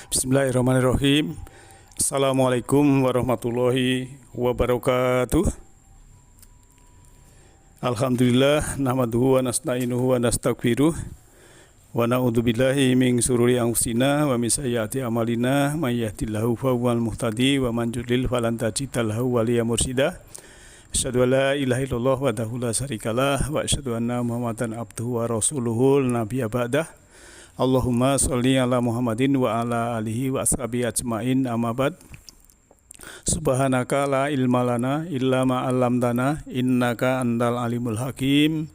Bismillahirrahmanirrahim. Assalamualaikum warahmatullahi wabarakatuh. Alhamdulillah nahmaduhu wa nasta'inuhu wa nastaghfiruh wa na'udzubillahi min syururi anfusina wa min sayyiati a'malina may yahdihillahu fahuwal muhtadi wa man yudlil falan tajida lahu waliyyan mursyida. Asyhadu an la ilaha illallah wahdahu la syarikalah wa asyhadu anna Muhammadan abduhu wa rasuluhu nabiyya ba'dah. Allahumma sholli ala Muhammadin wa ala alihi wa ashabihi ajmain, amma ba'd. Subhanaka la ilma lana illa ma 'allamtana innaka antal alimul hakim.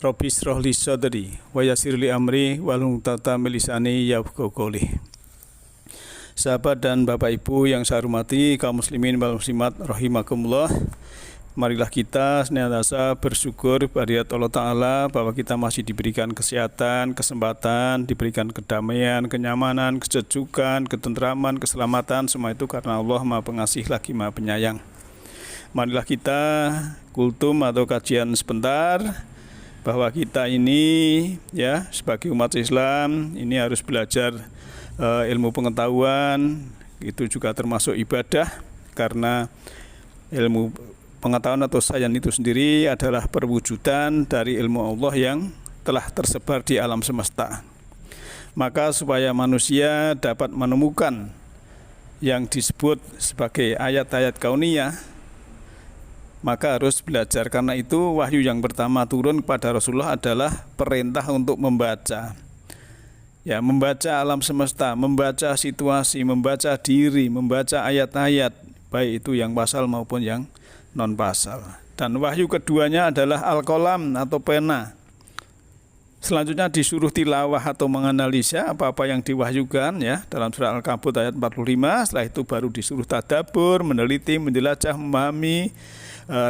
Rabbi shrah li sadri wa yassir li amri wahlul 'uqdatam min lisani yafqahu qawli. Sahabat dan Bapak Ibu yang saya hormati, kaum muslimin wal muslimat rahimakumullah. Marilah kita senantiasa bersyukur kepada Allah Ta'ala bahwa kita masih diberikan kesehatan, kesempatan, diberikan kedamaian, kenyamanan, kesejukan, ketentraman, keselamatan. Semua itu karena Allah Maha Pengasih lagi Maha Penyayang. Marilah kita kultum atau kajian sebentar bahwa kita ini ya sebagai umat Islam ini harus belajar ilmu pengetahuan. Itu juga termasuk ibadah, karena ilmu pengetahuan atau sains itu sendiri adalah perwujudan dari ilmu Allah yang telah tersebar di alam semesta. Maka supaya manusia dapat menemukan yang disebut sebagai ayat-ayat kauniyah, maka harus belajar. Karena itu wahyu yang pertama turun kepada Rasulullah adalah perintah untuk membaca. Ya, membaca alam semesta, membaca situasi, membaca diri, membaca ayat-ayat, baik itu yang pasal maupun yang non pasal. Dan wahyu keduanya adalah al-qalam atau pena. Selanjutnya disuruh tilawah atau menganalisa apa-apa yang diwahyukan ya dalam surah Al-Kabut ayat 45. Setelah itu baru disuruh tadabbur, meneliti, menjelajah, memahami,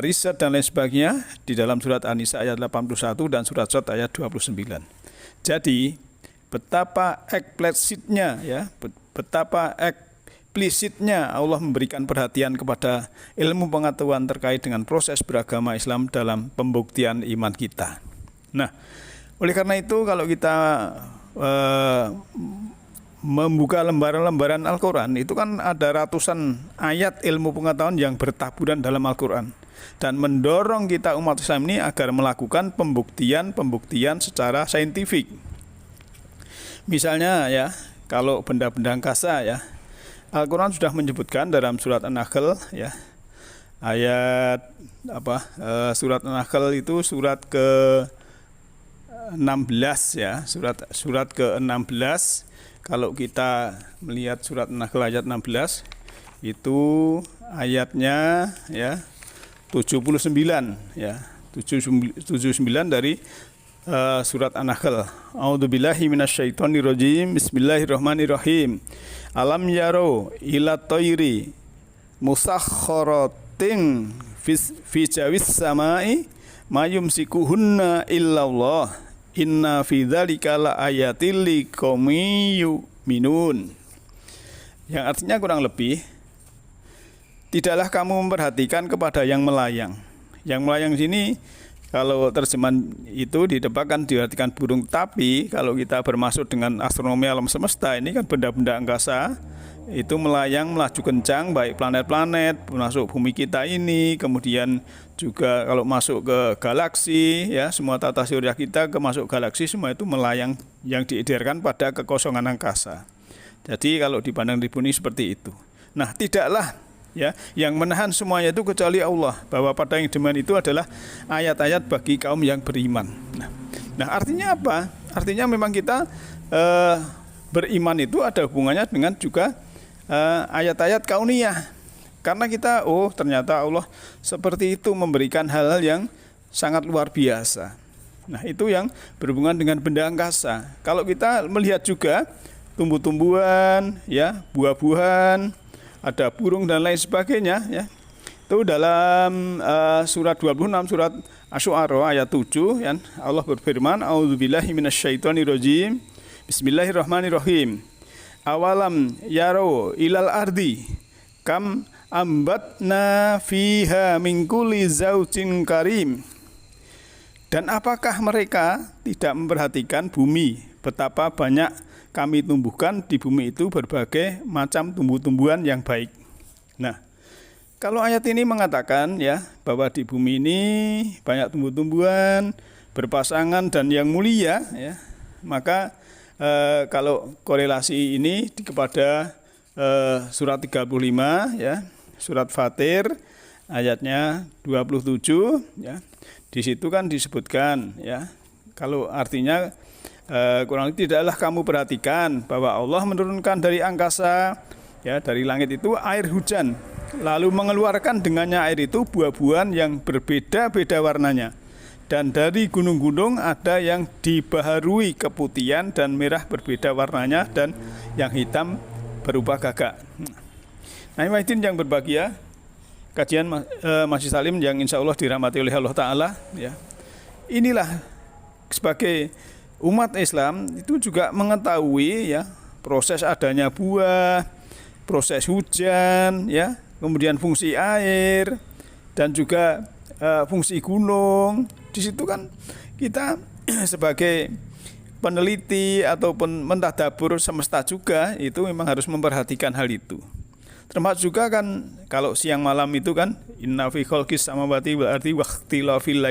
riset dan lain sebagainya di dalam surat An-Nisa ayat 81 dan surat Shad ayat 29. Jadi betapa eksplisitnya ya, betapa implisitnya Allah memberikan perhatian kepada ilmu pengetahuan terkait dengan proses beragama Islam dalam pembuktian iman kita. Nah, oleh karena itu kalau kita membuka lembaran-lembaran Al-Quran, itu kan ada ratusan ayat ilmu pengetahuan yang bertaburan dalam Al-Quran dan mendorong kita umat Islam ini agar melakukan pembuktian secara saintifik. Misalnya ya, kalau benda-benda angkasa ya, Al-Quran sudah menyebutkan dalam surat An-Nahl ya, ayat surat An-Nahl itu surat ke-16 ya, surat ke-16. Kalau kita melihat surat An-Nahl ayat 16 itu ayatnya ya 79 ya, 79 dari surat An-Nahl. A'udzubillahi minasyaitonirrajim. Bismillahirrahmanirrahim. Alam yaro ila tayri musakhkharatin fi jawis samai mayumsikuhunna illallah inna fi dzalika laayatil liqaumin yu'minun. Yang artinya kurang lebih, tidaklah kamu memperhatikan kepada yang melayang. Yang melayang sini kalau terjemahan itu didebakan diartikan burung, tapi kalau kita bermaksud dengan astronomi alam semesta, ini kan benda-benda angkasa itu melayang melaju kencang, baik planet-planet masuk bumi kita ini, kemudian juga kalau masuk ke galaksi ya, semua tata surya kita ke masuk galaksi semua itu melayang yang diedarkan pada kekosongan angkasa. Jadi kalau dipandang di bumi seperti itu. Nah, tidaklah ya, yang menahan semuanya itu kecuali Allah, bahwa pada yang demikian itu adalah ayat-ayat bagi kaum yang beriman. Nah, artinya apa? Artinya memang kita beriman itu ada hubungannya dengan juga ayat-ayat kauniyah. Karena kita, ternyata Allah seperti itu memberikan hal-hal yang sangat luar biasa. Nah, itu yang berhubungan dengan benda angkasa. Kalau kita melihat juga tumbuh-tumbuhan, ya, buah-buahan, ada burung dan lain sebagainya ya. Itu dalam surat 26 surat Asy-Syu'ara ayat 7 ya, Allah berfirman, A'udzubillahi minasyaitonirrajim. Bismillahirrahmanirrahim. Awalam yaro ilal ardi kam ambatna fiha min kulli zaujin karim. Dan apakah mereka tidak memperhatikan bumi, betapa banyak kami tumbuhkan di bumi itu berbagai macam tumbuh-tumbuhan yang baik. Nah, kalau ayat ini mengatakan ya bahwa di bumi ini banyak tumbuh-tumbuhan, berpasangan dan yang mulia ya, maka kalau korelasi ini kepada surat 35 ya, surat Fatir ayatnya 27 ya. Di situ kan disebutkan ya, kalau artinya kurang lebih tidaklah kamu perhatikan bahwa Allah menurunkan dari angkasa ya, dari langit itu air hujan, lalu mengeluarkan dengannya air itu buah-buahan yang berbeda-beda warnanya, dan dari gunung-gunung ada yang dibaharui keputihan dan merah berbeda warnanya, dan yang hitam berupa gagak. Nah, Wahidin yang berbahagia, kajian Masjid Salim yang insya Allah dirahmati oleh Allah Ta'ala ya. Inilah sebagai umat Islam itu juga mengetahui ya proses adanya buah, proses hujan ya, kemudian fungsi air dan juga fungsi gunung. Di situ kan kita sebagai peneliti ataupun mentadabur semesta juga itu memang harus memperhatikan hal itu. Termasuk juga kan kalau siang malam itu kan inna fi khalqis samawati wal ardi wa ikhtilafil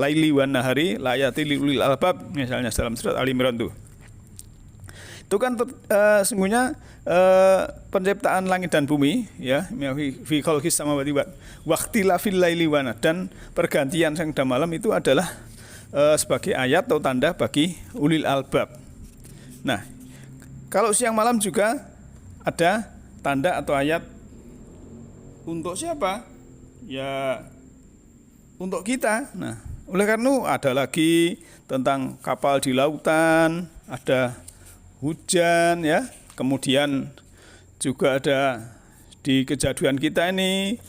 laili wan nahari layatil liulil albab, misalnya dalam surat Al Imran tuh. Itu kan sesungguhnya penciptaan langit dan bumi ya, fi khalqis samawati wa ikhtilafil laili wan nahari, dan pergantian siang dan malam itu adalah sebagai ayat atau tanda bagi ulil albab. Nah, kalau siang malam juga ada tanda atau ayat untuk siapa? Ya untuk kita. Nah, oleh karena itu ada lagi tentang kapal di lautan, ada hujan ya, kemudian juga ada di kejadian kita ini